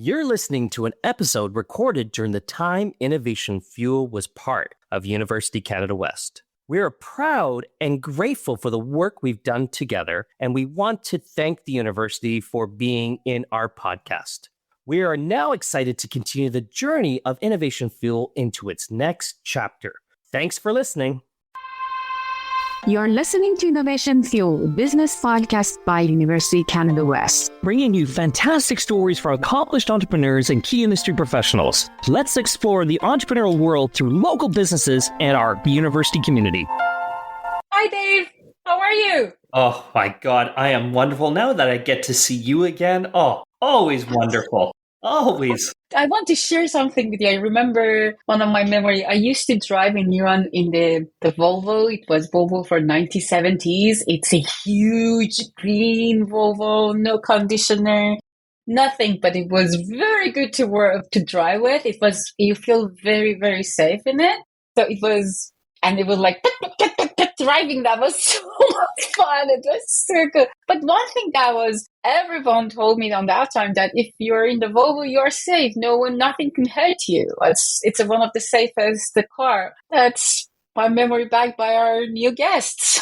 You're listening to an episode recorded during the time Innovation Fuel was part of University Canada West. We are proud and grateful for the work we've done together, and we want to thank the university for being in our podcast. We are now excited to continue the journey of Innovation Fuel into its next chapter. Thanks for listening. You're listening to Innovation Fuel, business podcast by University Canada West, bringing you fantastic stories from accomplished entrepreneurs and key industry professionals. Let's explore the entrepreneurial world through local businesses and our university community. Hi, Dave. How are you? Oh, my God. I am wonderful now that I get to see you again. Oh, always wonderful. Always. I want to share something with you. I remember one of my memory. I used to drive in Iran in the Volvo. It was Volvo for 1970s. It's a huge green Volvo, no conditioner, nothing, but it was very good to drive with. You feel very, very safe in it. So it was like driving. That was so much fun. It was so good. But one thing everyone told me on that time that if you're in the Volvo, you're safe. Nothing can hurt you. It's one of the safest car. That's my memory back by our new guests.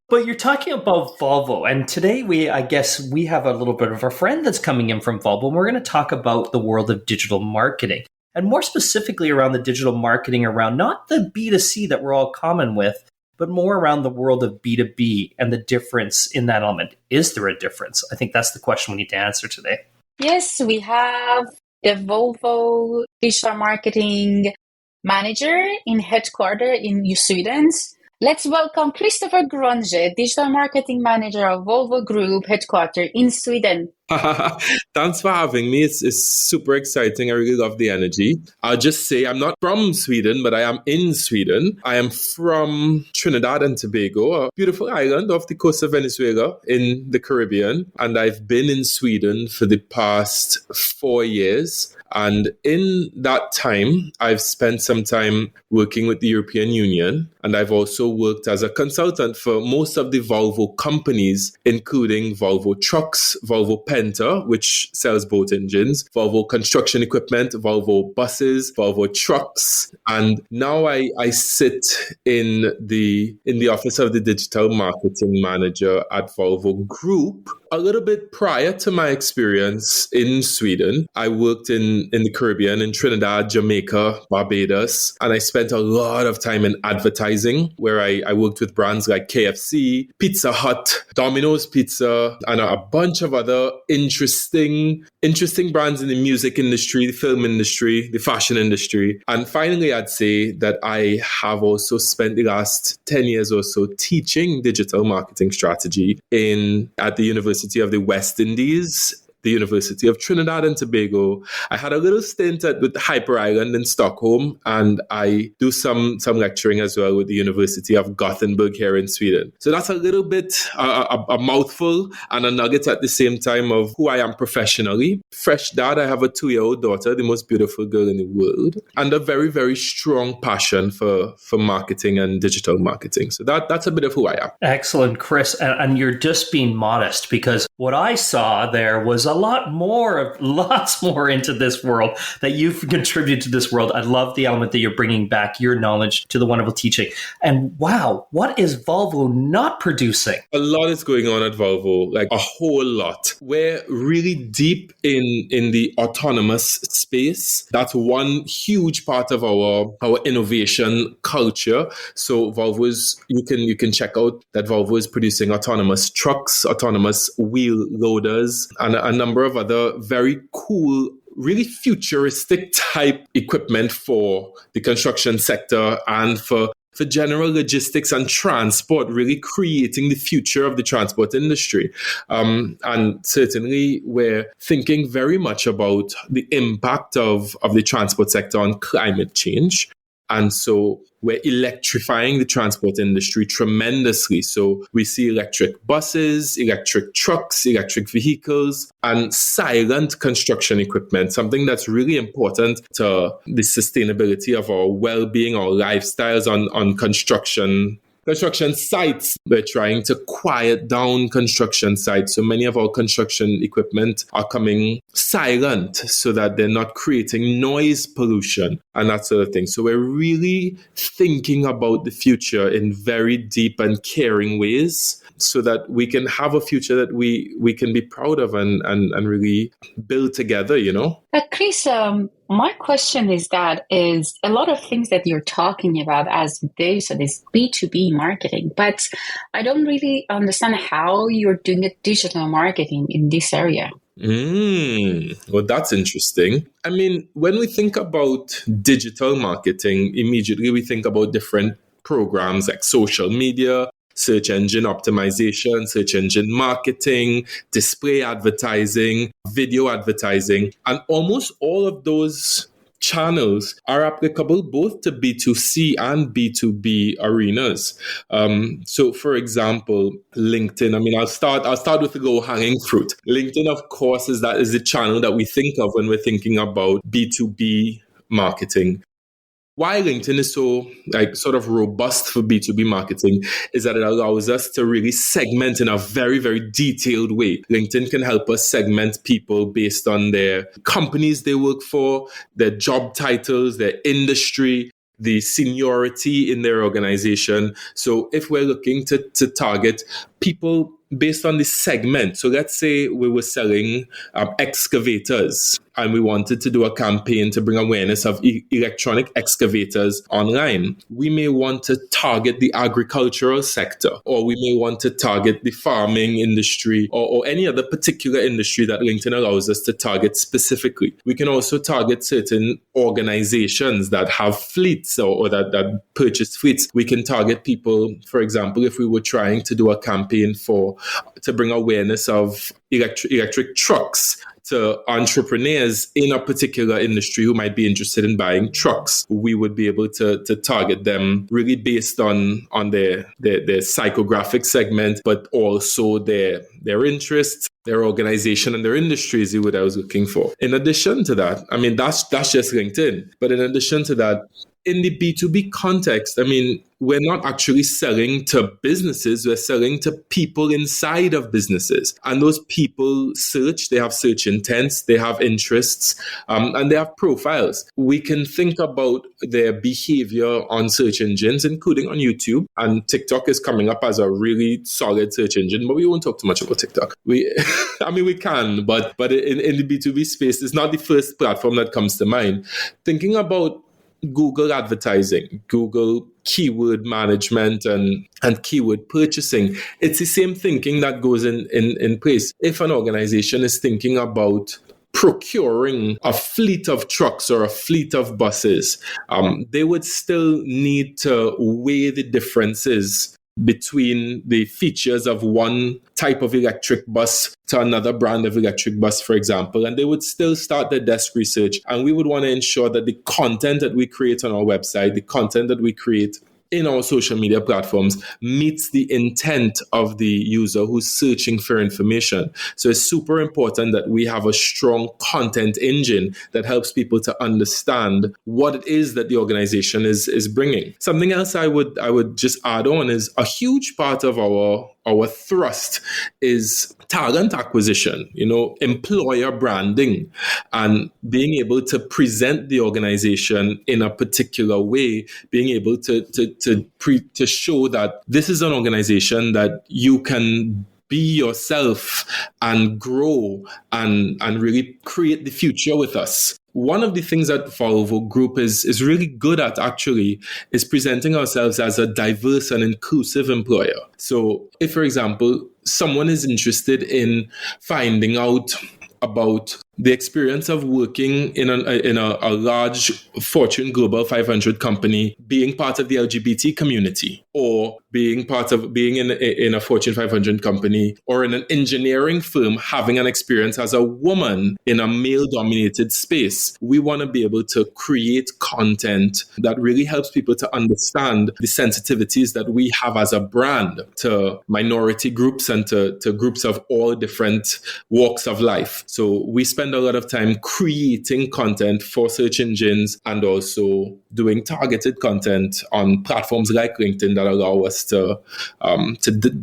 But you're talking about Volvo, and today we have a little bit of a friend that's coming in from Volvo, and we're going to talk about the world of digital marketing. And more specifically around the digital marketing around not the B2C that we're all common with, but more around the world of B2B and the difference in that element. Is there a difference? I think that's the question we need to answer today. Yes, we have the Volvo digital marketing manager in headquarters in Sweden. Let's welcome Christopher Grunge, digital marketing manager of Volvo Group headquarters in Sweden. Thanks for having me. It's super exciting. I really love the energy. I'll just say I'm not from Sweden, but I am in Sweden. I am from Trinidad and Tobago, a beautiful island off the coast of Venezuela in the Caribbean. And I've been in Sweden for the past 4 years. And in that time, I've spent some time working with the European Union. And I've also worked as a consultant for most of the Volvo companies, including Volvo Trucks, Volvo Penta, which sells boat engines, Volvo construction equipment, Volvo buses, Volvo trucks. And now I sit in the office of the digital marketing manager at Volvo Group. A little bit prior to my experience in Sweden, I worked in the Caribbean, in Trinidad, Jamaica, Barbados, and I spent a lot of time in advertising where I worked with brands like KFC, Pizza Hut, Domino's Pizza, and a bunch of other interesting brands in the music industry, the film industry, the fashion industry. And finally, I'd say that I have also spent the last 10 years or so teaching digital marketing strategy at the University of the West Indies, the University of Trinidad and Tobago. I had a little stint with Hyper Island in Stockholm, and I do some lecturing as well with the University of Gothenburg here in Sweden. So that's a little bit a mouthful and a nugget at the same time of who I am professionally. Fresh dad, I have a 2-year-old daughter, the most beautiful girl in the world, and a very, very strong passion for marketing and digital marketing. So that's a bit of who I am. Excellent, Chris. And you're just being modest, because what I saw there was lots more into this world that you've contributed to this world. I love the element that you're bringing back your knowledge to the wonderful teaching. And wow, what is Volvo not producing? A lot is going on at Volvo, like a whole lot. We're really deep in the autonomous space. That's one huge part of our innovation culture. So Volvo's, you can check out that Volvo is producing autonomous trucks, autonomous wheel loaders, and a number of other very cool, really futuristic type equipment for the construction sector and for general logistics and transport, really creating the future of the transport industry. And certainly we're thinking very much about the impact of the transport sector on climate change. And so we're electrifying the transport industry tremendously. So we see electric buses, electric trucks, electric vehicles, and silent construction equipment, something that's really important to the sustainability of our well-being, our lifestyles on construction Construction sites, we're trying to quiet down construction sites. So many of our construction equipment are coming silent so that they're not creating noise pollution and that sort of thing. So we're really thinking about the future in very deep and caring ways so that we can have a future that we can be proud of and really build together, you know? Chris, my question is a lot of things that you're talking about as this B2B marketing, but I don't really understand how you're doing a digital marketing in this area. Well, that's interesting. I mean, when we think about digital marketing, immediately we think about different programs like social media, search engine optimization, search engine marketing, display advertising, video advertising, and almost all of those channels are applicable both to B2C and B2B arenas. So, for example, LinkedIn. I mean, I'll start with the low-hanging fruit. LinkedIn, of course, is the channel that we think of when we're thinking about B2B marketing. Why LinkedIn is so sort of robust for B2B marketing is that it allows us to really segment in a very, very detailed way. LinkedIn can help us segment people based on their companies they work for, their job titles, their industry, the seniority in their organization. So if we're looking to target people based on the segment, so let's say we were selling excavators and we wanted to do a campaign to bring awareness of electronic excavators online. We may want to target the agricultural sector, or we may want to target the farming industry, or any other particular industry that LinkedIn allows us to target specifically. We can also target certain organizations that have fleets or that purchase fleets. We can target people, for example, if we were trying to do a campaign to bring awareness of electric trucks to entrepreneurs in a particular industry who might be interested in buying trucks. We would be able to target them really based on their psychographic segment, but also their interests, their organization, and their industry is what I was looking for. In addition to that, I mean, that's just LinkedIn. But in addition to that, in the B2B context, I mean, we're not actually selling to businesses, we're selling to people inside of businesses. And those people they have search intents, they have interests, and they have profiles. We can think about their behavior on search engines, including on YouTube. And TikTok is coming up as a really solid search engine, but we won't talk too much about TikTok. We can, but in the B2B space, it's not the first platform that comes to mind. Thinking about Google advertising, Google keyword management and keyword purchasing. It's the same thinking that goes in place. If an organization is thinking about procuring a fleet of trucks or a fleet of buses, they would still need to weigh the differences between the features of one type of electric bus to another brand of electric bus, for example, and they would still start their desk research. And we would want to ensure that the content that we create on our website, the content that we create in our social media platforms meets the intent of the user who's searching for information. So it's super important that we have a strong content engine that helps people to understand what it is that the organization is bringing. Something else I would just add on is a huge part of our thrust is talent acquisition, employer branding, and being able to present the organization in a particular way, being able to show that this is an organization that you can be yourself and grow and really create the future with us. One of the things that Volvo Group is really good at actually is presenting ourselves as a diverse and inclusive employer. So if, for example, someone is interested in finding out about the experience of working in a large Fortune Global 500 company, being part of the LGBT community, or being in a Fortune 500 company, or in an engineering firm, having an experience as a woman in a male-dominated space. We want to be able to create content that really helps people to understand the sensitivities that we have as a brand to minority groups and to groups of all different walks of life. So we spend a lot of time creating content for search engines and also doing targeted content on platforms like LinkedIn that allow us to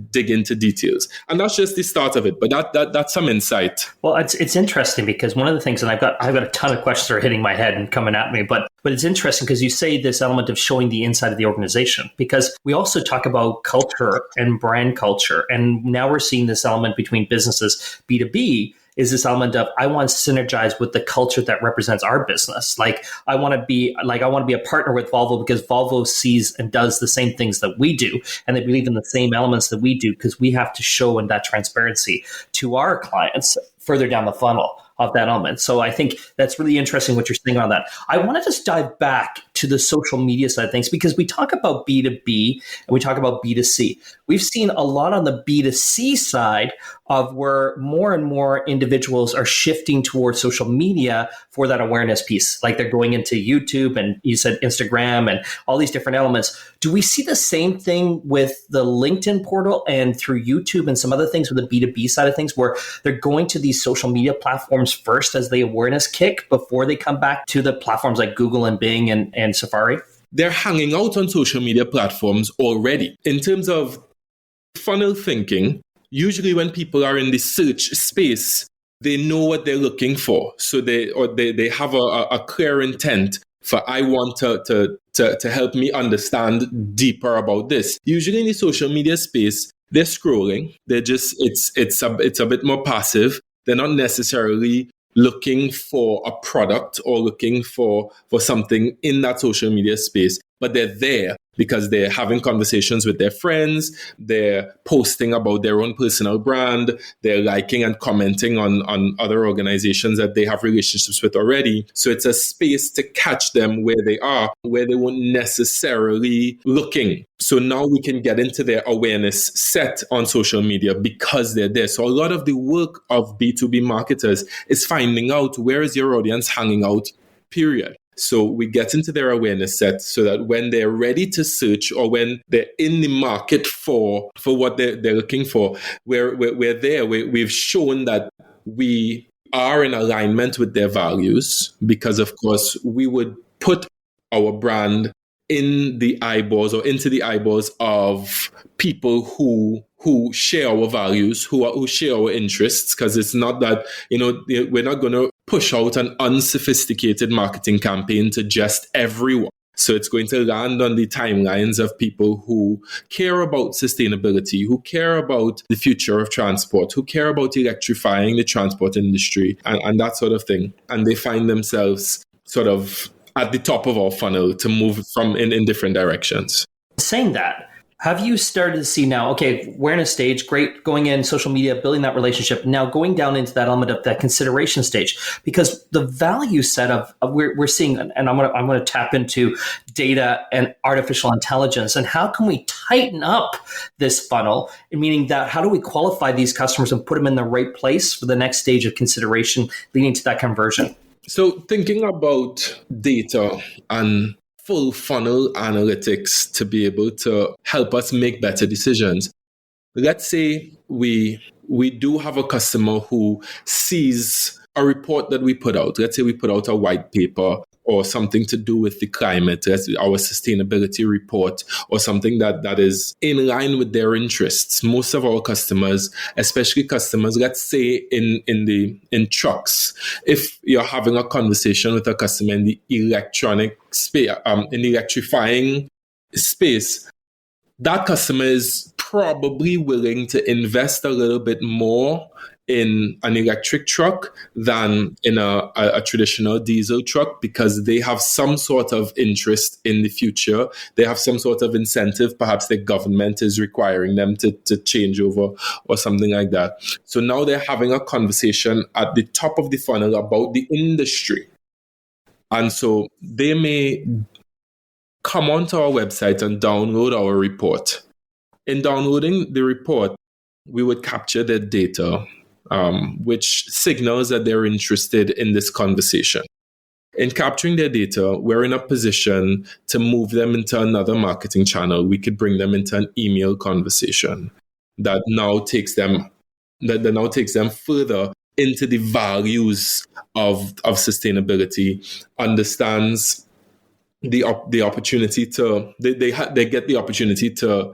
dig into details. And that's just the start of it, but that's some insight. Well, it's interesting because one of the things, and I've got a ton of questions that are hitting my head and coming at me, but it's interesting because you say this element of showing the inside of the organization, because we also talk about culture and brand culture. And now we're seeing this element between businesses, B2B, is this element of I want to synergize with the culture that represents our business. Like I want to be a partner with Volvo because Volvo sees and does the same things that we do, and they believe in the same elements that we do, because we have to show in that transparency to our clients further down the funnel of that element. So I think that's really interesting what you're saying on that. I want to just dive back to the social media side of things, because we talk about B2B and we talk about B2C. We've seen a lot on the B2C side of where more and more individuals are shifting towards social media for that awareness piece. Like they're going into YouTube and you said Instagram and all these different elements. Do we see the same thing with the LinkedIn portal and through YouTube and some other things with the B2B side of things, where they're going to these social media platforms first as the awareness kick before they come back to the platforms like Google and Bing and Safari? They're hanging out on social media platforms already. In terms of funnel thinking, usually when people are in the search space, they know what they're looking for. So they have a clear intent for I want to help me understand deeper about this. Usually in the social media space, they're scrolling. They're just it's a bit more passive. They're not necessarily looking for a product or looking for something in that social media space, but they're there because they're having conversations with their friends, they're posting about their own personal brand, they're liking and commenting on other organizations that they have relationships with already. So it's a space to catch them where they are, where they weren't necessarily looking. So now we can get into their awareness set on social media because they're there. So a lot of the work of B2B marketers is finding out where is your audience hanging out, period. So we get into their awareness set so that when they're ready to search or when they're in the market for what they're looking for, we're there. We've shown that we are in alignment with their values because, of course, we would put our brand in the eyeballs or into the eyeballs of people who share our values, who share our interests, because it's not that, we're not going to push out an unsophisticated marketing campaign to just everyone. So it's going to land on the timelines of people who care about sustainability, who care about the future of transport, who care about electrifying the transport industry and that sort of thing. And they find themselves sort of at the top of our funnel to move from in different directions. Saying that, have you started to see now, okay, awareness stage, great, going in social media, building that relationship, now going down into that element of that consideration stage, because the value set of we're seeing, and I'm going to tap into data and artificial intelligence, and how can we tighten up this funnel, meaning that how do we qualify these customers and put them in the right place for the next stage of consideration leading to that conversion? So thinking about data and full funnel analytics to be able to help us make better decisions. Let's say we do have a customer who sees a report that we put out. Let's say we put out a white paper or something to do with the climate, our sustainability report, or something that is in line with their interests. Most of our customers, especially customers, let's say in trucks, if you're having a conversation with a customer in the electronic space, in the electrifying space, that customer is probably willing to invest a little bit more in an electric truck than in a traditional diesel truck because they have some sort of interest in the future. They have some sort of incentive. Perhaps the government is requiring them to change over or something like that. So now they're having a conversation at the top of the funnel about the industry. And so they may come onto our website and download our report. In downloading the report, we would capture their data, which signals that they're interested in this conversation. In capturing their data, we're in a position to move them into another marketing channel. We could bring them into an email conversation that now takes them further into the values of sustainability, understands the opportunity to they get the opportunity to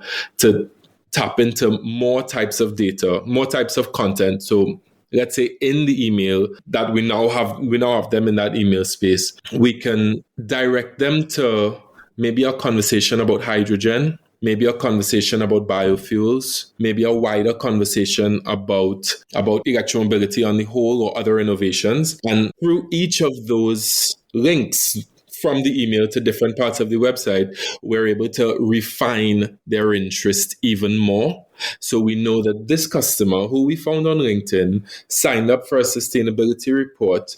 tap into more types of data, more types of content. So let's say in the email that we now have them in that email space, we can direct them to maybe a conversation about hydrogen, maybe a conversation about biofuels, maybe a wider conversation about electromobility on the whole or other innovations. And through each of those links from the email to different parts of the website, we're able to refine their interest even more. So we know that this customer who we found on LinkedIn signed up for a sustainability report,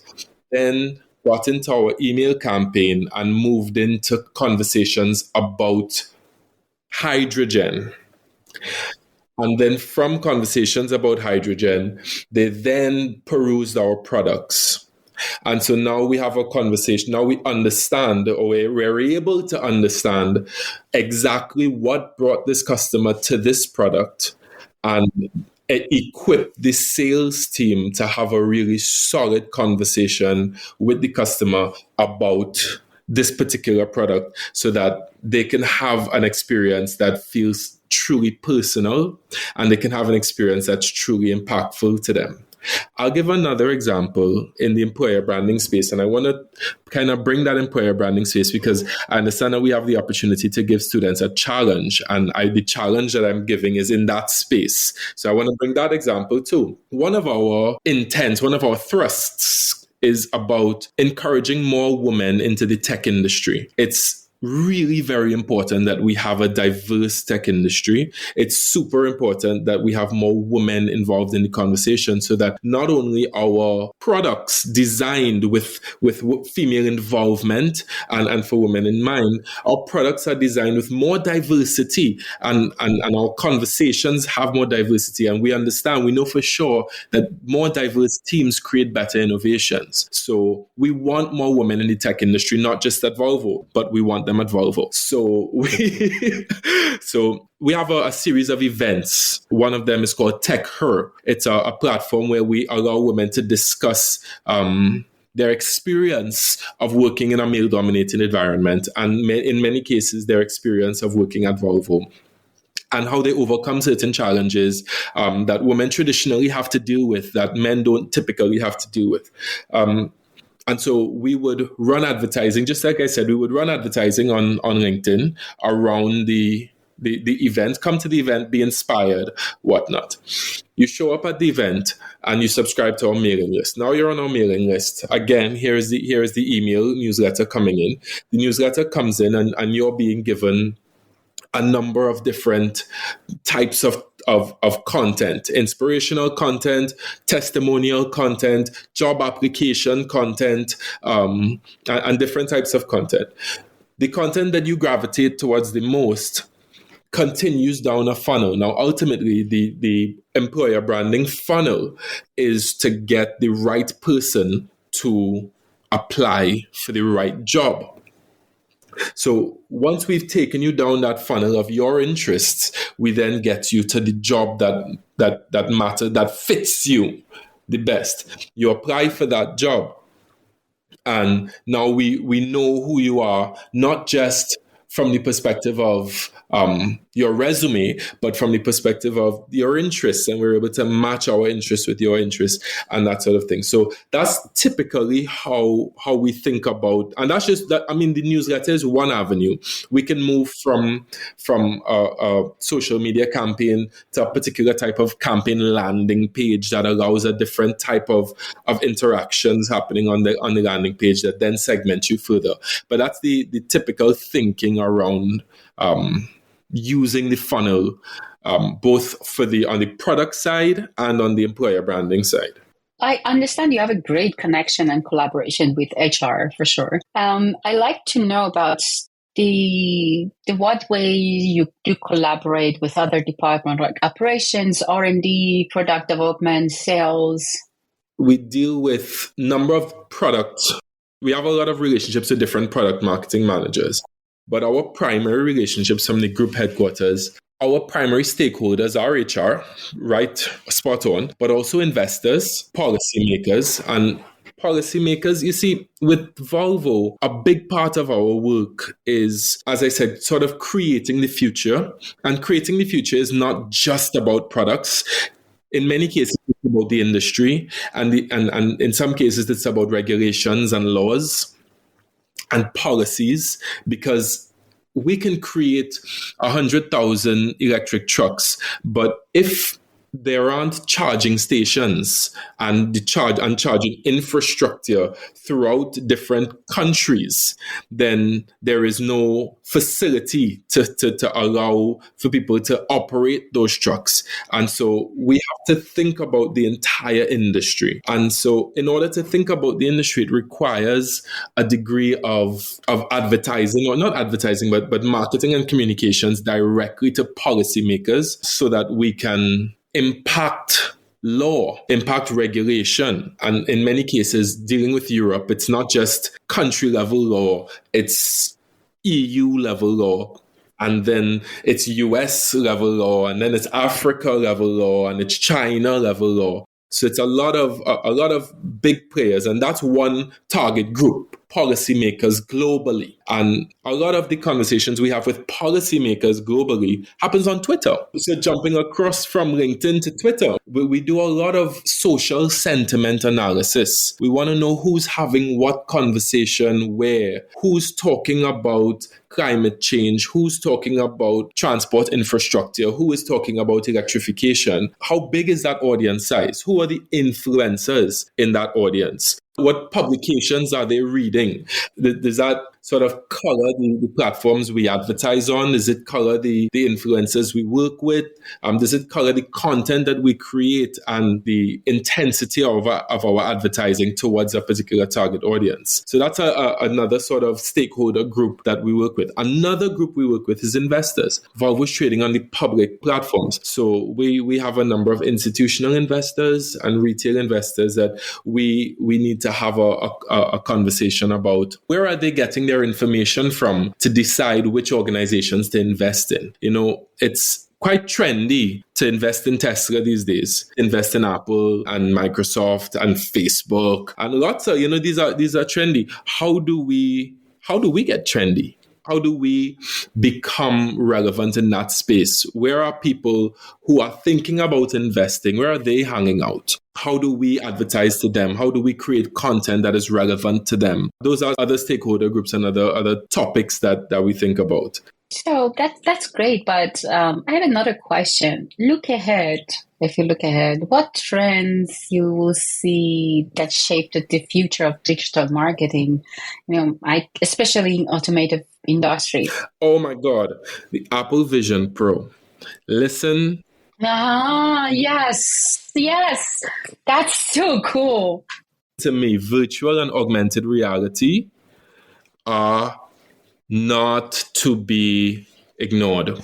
then got into our email campaign and moved into conversations about hydrogen. And then from conversations about hydrogen, they then perused our products. And so now we have a conversation. Now we understand, or we're able to understand exactly what brought this customer to this product and equip the sales team to have a really solid conversation with the customer about this particular product so that they can have an experience that feels truly personal and they can have an experience that's truly impactful to them. I'll give another example in the employer branding space, and I want to kind of bring that employer branding space because I understand that we have the opportunity to give students a challenge, and the challenge that I'm giving is in that space. So I want to bring that example too. One of our intents, one of our thrusts is about encouraging more women into the tech industry. It's really very important that we have a diverse tech industry. It's super important that we have more women involved in the conversation so that not only our products designed with female involvement and for women in mind, our products are designed with more diversity and our conversations have more diversity. And we know for sure that more diverse teams create better innovations. So we want more women in the tech industry, not just at Volvo, but we want them at Volvo. So we have a series of events. One of them is called Tech Her. It's a platform where we allow women to discuss their experience of working in a male-dominated environment, and in many cases, their experience of working at Volvo, and how they overcome certain challenges that women traditionally have to deal with, that men don't typically have to deal with. And so we would run advertising, just like I said, we would run advertising on LinkedIn around the event. Come to the event, be inspired, whatnot. You show up at the event and you subscribe to our mailing list. Now you're on our mailing list. Again, here is the email newsletter coming in. The newsletter comes in and you're being given a number of different types of content: inspirational content, testimonial content, job application content, and different types of content. The content that you gravitate towards the most continues down a funnel. Now, ultimately, the employer branding funnel is to get the right person to apply for the right job. So once we've taken you down that funnel of your interests, we then get you to the job that matters, that fits you the best. You apply for that job. And now we know who you are, not just from the perspective of your resume, but from the perspective of your interests, and we're able to match our interests with your interests and that sort of thing. So that's typically how we think about, and that's just that. I mean, the newsletter is one avenue. We can move from a social media campaign to a particular type of campaign landing page that allows a different type of interactions happening on the landing page that then segment you further. But that's the typical thinking around using the funnel, both on the product side and on the employer branding side. I understand you have a great connection and collaboration with HR for sure. I like to know about the what way you collaborate with other departments like operations, R&D, product development, sales. We deal with number of products. We have a lot of relationships with different product marketing managers. But our primary relationships from the group headquarters our primary stakeholders are HR, right? Spot on, but also investors, policymakers, and policymakers. You see, with Volvo, a big part of our work is, as I said, sort of creating the future. And creating the future is not just about products. In many cases, it's about the industry, and in some cases, it's about regulations and laws and policies, because we can create 100,000 electric trucks, but if there aren't charging stations and charging infrastructure throughout different countries, then there is no facility to allow for people to operate those trucks. And so we have to think about the entire industry. And so in order to think about the industry, it requires a degree of advertising, or not advertising, but marketing and communications directly to policymakers, so that we can impact law, impact regulation. And in many cases, dealing with Europe, it's not just country level law, it's EU level law, and then it's US level law, and then it's Africa level law, and it's China level law. So it's a lot of big players, and that's one target group, policymakers globally. And a lot of the conversations we have with policymakers globally happens on Twitter. So jumping across from LinkedIn to Twitter, we do a lot of social sentiment analysis. We want to know who's having what conversation where, who's talking about climate change, who's talking about transport infrastructure, who is talking about electrification. How big is that audience size? Who are the influencers in that audience? What publications are they reading? Does that sort of color the platforms we advertise on? Does it color the influencers we work with? Does it color the content that we create and the intensity of our advertising towards a particular target audience? So that's another sort of stakeholder group that we work with. Another group we work with is investors. Volvo's trading on the public platforms. So we have a number of institutional investors and retail investors that we need to have a conversation about. Where are they getting their information from to decide which organizations to invest in? You know, it's quite trendy to invest in Tesla these days, invest in Apple and Microsoft and Facebook and lots of, these are trendy. How do we get trendy? How do we become relevant in that space? Where are people who are thinking about investing? Where are they hanging out? How do we advertise to them? How do we create content that is relevant to them? Those are other stakeholder groups and other topics that we think about. So that's great, but I have another question. If you look ahead, what trends you will see that shape the future of digital marketing? Especially in automotive industry. Oh my God, the Apple Vision Pro. Listen. Yes, that's so cool. To me, virtual and augmented reality are not to be ignored.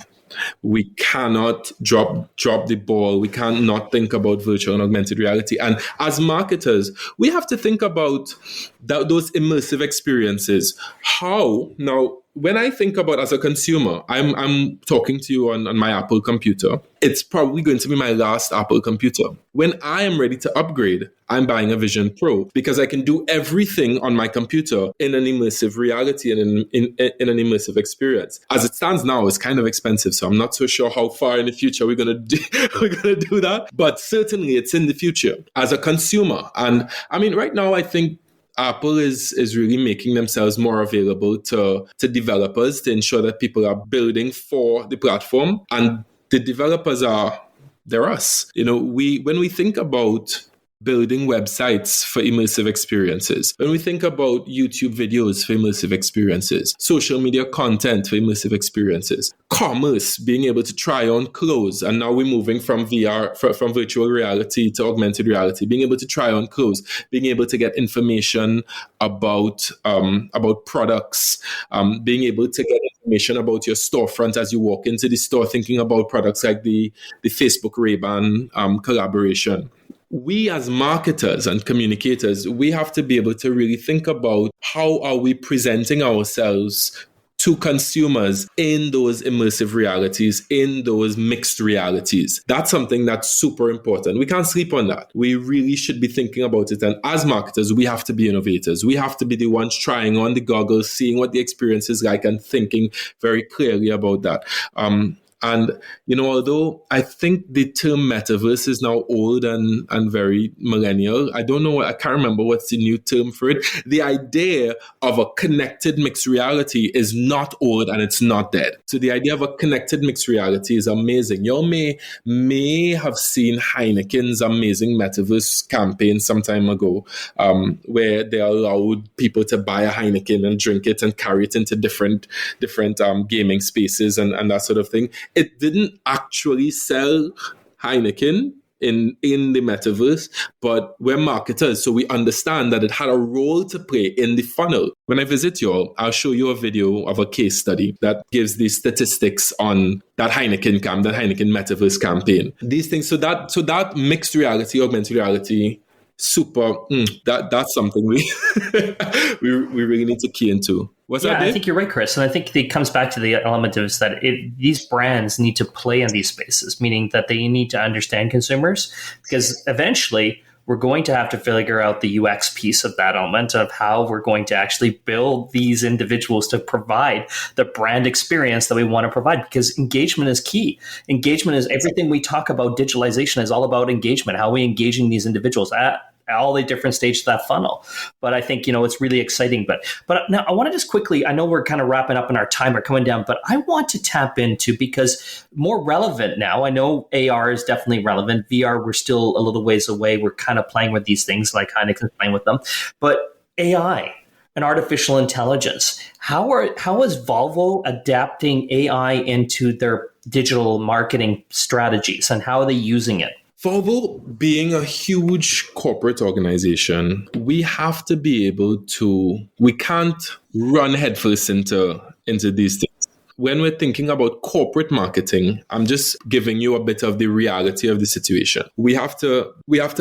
We cannot drop the ball. We cannot think about virtual and augmented reality. And as marketers, we have to think about those immersive experiences. How now? When I think about as a consumer, I'm talking to you on my Apple computer. It's probably going to be my last Apple computer. When I am ready to upgrade, I'm buying a Vision Pro because I can do everything on my computer in an immersive reality and in an immersive experience. As it stands now, it's kind of expensive, so I'm not so sure how far in the future we're gonna do that. But certainly, it's in the future as a consumer. And I mean, right now, I think Apple is really making themselves more available to developers to ensure that people are building for the platform, and the developers they're us. When we think about building websites for immersive experiences, when we think about YouTube videos for immersive experiences, social media content for immersive experiences, commerce, being able to try on clothes, and now we're moving from VR, from virtual reality to augmented reality, being able to try on clothes, being able to get information about products, being able to get information about your storefront as you walk into the store, thinking about products like the Facebook Ray-Ban collaboration. We as marketers and communicators, we have to be able to really think about how are we presenting ourselves to consumers in those immersive realities, in those mixed realities. That's something that's super important. We can't sleep on that. We really should be thinking about it. And as marketers, we have to be innovators. We have to be the ones trying on the goggles, seeing what the experience is like and thinking very clearly about that. And, although I think the term metaverse is now old and very millennial, I can't remember what's the new term for it. The idea of a connected mixed reality is not old and it's not dead. So the idea of a connected mixed reality is amazing. You may have seen Heineken's amazing metaverse campaign some time ago, where they allowed people to buy a Heineken and drink it and carry it into different gaming spaces and that sort of thing. It didn't actually sell Heineken in the metaverse, but we're marketers, so we understand that it had a role to play in the funnel. When I visit you all, I'll show you a video of a case study that gives the statistics on that Heineken metaverse campaign. These things, so that mixed reality, augmented reality, that's something we we really need to key into. What's that, Dave? I think you're right, Chris. And I think it comes back to the element of is that these brands need to play in these spaces, meaning that they need to understand consumers, because eventually we're going to have to figure out the UX piece of that element of how we're going to actually build these individuals to provide the brand experience that we want to provide, because engagement is key. Engagement is everything we talk about. Digitalization is all about engagement. How are we engaging these individuals at all the different stages of that funnel? But I think, it's really exciting. But now I want to just quickly, I know we're kind of wrapping up in our time or coming down, but I want to tap into, because more relevant now, I know AR is definitely relevant. VR, we're still a little ways away. We're kind of playing with these things like Heineken's playing with them. But AI and artificial intelligence, how is Volvo adapting AI into their digital marketing strategies, and how are they using it? Volvo, being a huge corporate organization, we have to be able to, we can't run headfirst into these things. When we're thinking about corporate marketing, I'm just giving you a bit of the reality of the situation. We have to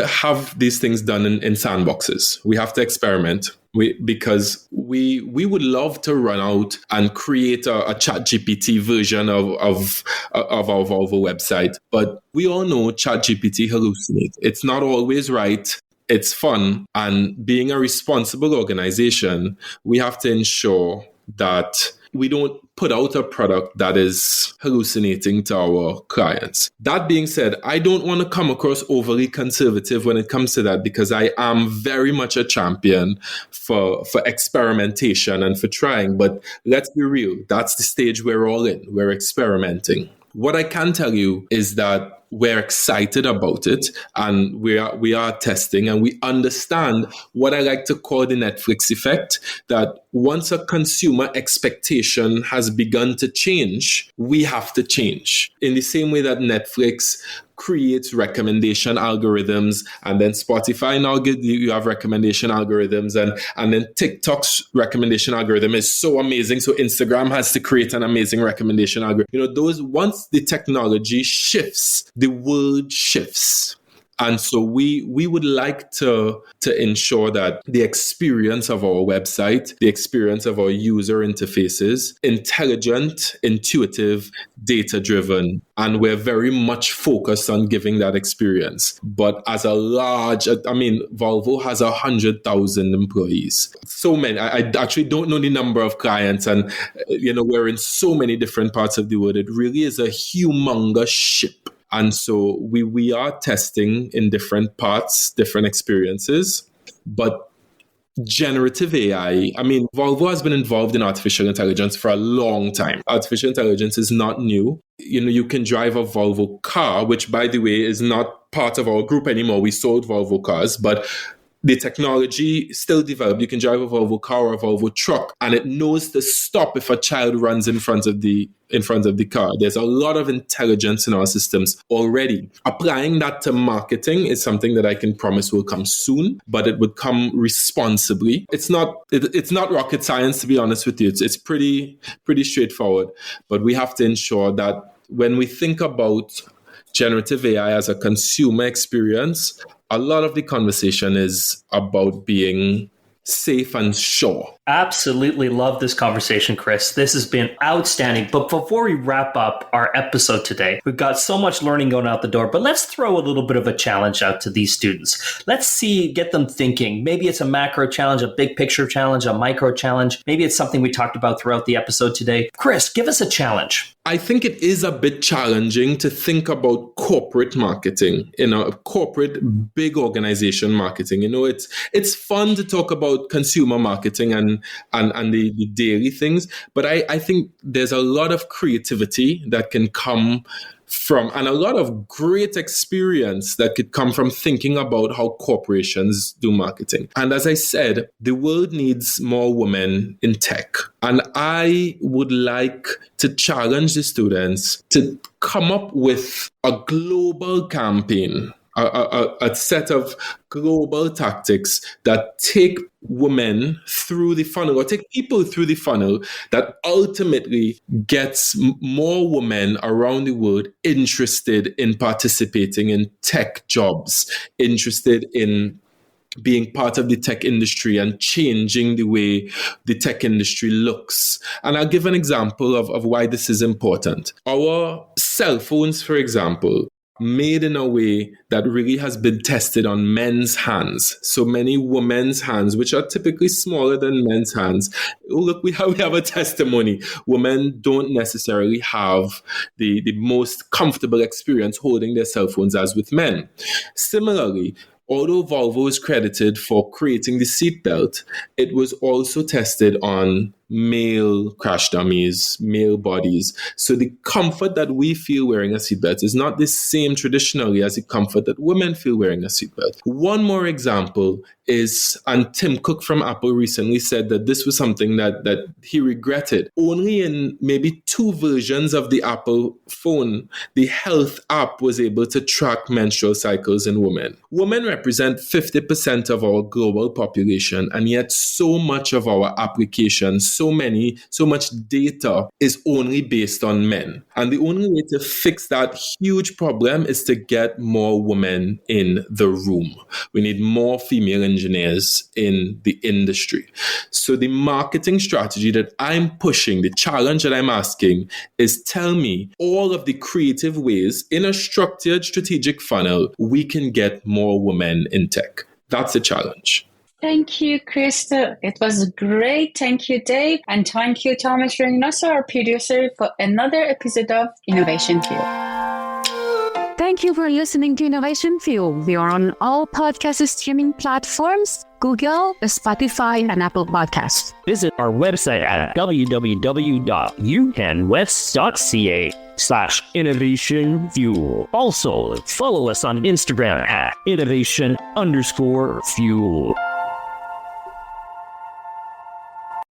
have these things done in sandboxes. We have to experiment. Because we would love to run out and create a ChatGPT version of our Volvo website. But we all know ChatGPT hallucinates. It's not always right. It's fun. And being a responsible organization, we have to ensure that we don't put out a product that is hallucinating to our clients. That being said, I don't want to come across overly conservative when it comes to that, because I am very much a champion for experimentation and for trying. But let's be real, that's the stage we're all in. We're experimenting. What I can tell you is that we're excited about it, and we are testing, and we understand what I like to call the Netflix effect, that once a consumer expectation has begun to change, we have to change. In the same way that Netflix creates recommendation algorithms, and then Spotify now you have recommendation algorithms, and then TikTok's recommendation algorithm is so amazing, so Instagram has to create an amazing recommendation algorithm. Those, once the technology shifts, the world shifts. And so we would like to ensure that the experience of our website, the experience of our user interfaces, intelligent, intuitive, data-driven, and we're very much focused on giving that experience. But as a large, Volvo has 100,000 employees. So many. I actually don't know the number of clients, and we're in so many different parts of the world. It really is a humongous ship. And so we are testing in different parts, different experiences. But generative AI, Volvo has been involved in artificial intelligence for a long time. Artificial intelligence is not new. You can drive a Volvo car, which, by the way, is not part of our group anymore. We sold Volvo cars, but the technology still developed. You can drive a Volvo car or a Volvo truck, and it knows to stop if a child runs in front of the car. There's a lot of intelligence in our systems already. Applying that to marketing is something that I can promise will come soon, but it would come responsibly. It's not rocket science, to be honest with you. It's pretty straightforward, but we have to ensure that when we think about generative AI as a consumer experience, a lot of the conversation is about being safe, and sure. Absolutely love this conversation, Chris. This has been outstanding. But before we wrap up our episode today, we've got so much learning going out the door, but let's throw a little bit of a challenge out to these students. Let's get them thinking. Maybe it's a macro challenge, a big picture challenge, a micro challenge. Maybe it's something we talked about throughout the episode today. Chris, give us a challenge. I think it is a bit challenging to think about corporate marketing, corporate big organization marketing. It's fun to talk about consumer marketing and the daily things, but I think there's a lot of creativity that can come from, and a lot of great experience that could come from thinking about how corporations do marketing. And as I said, the world needs more women in tech. And I would like to challenge the students to come up with a global campaign, a set of global tactics that take women through the funnel, or take people through the funnel, that ultimately gets more women around the world interested in participating in tech jobs, interested in being part of the tech industry and changing the way the tech industry looks. And I'll give an example of why this is important. Our cell phones, for example, made in a way that really has been tested on men's hands. So many women's hands, which are typically smaller than men's hands. Oh, look, we have a testimony. Women don't necessarily have the most comfortable experience holding their cell phones as with men. Similarly, although Volvo is credited for creating the seatbelt, it was also tested on male crash dummies, male bodies. So the comfort that we feel wearing a seatbelt is not the same traditionally as the comfort that women feel wearing a seatbelt. One more example is, and Tim Cook from Apple recently said that this was something that he regretted. Only in maybe 2 versions of the Apple phone, the health app was able to track menstrual cycles in women. Women represent 50% of our global population, and yet so much of our applications, so much data is only based on men. And the only way to fix that huge problem is to get more women in the room. We need more female engineers in the industry. So the marketing strategy that I'm pushing, the challenge that I'm asking, is tell me all of the creative ways in a structured strategic funnel we can get more women in tech. That's the challenge. Thank you, Krista. It was great. Thank you, Dave. And thank you, Thomas, for joining us, our producer, for another episode of Innovation Fuel. Thank you for listening to Innovation Fuel. We are on all podcast streaming platforms, Google, Spotify, and Apple Podcasts. Visit our website at www.upenwest.ca/Innovation Fuel. Also, follow us on Instagram at innovation_fuel.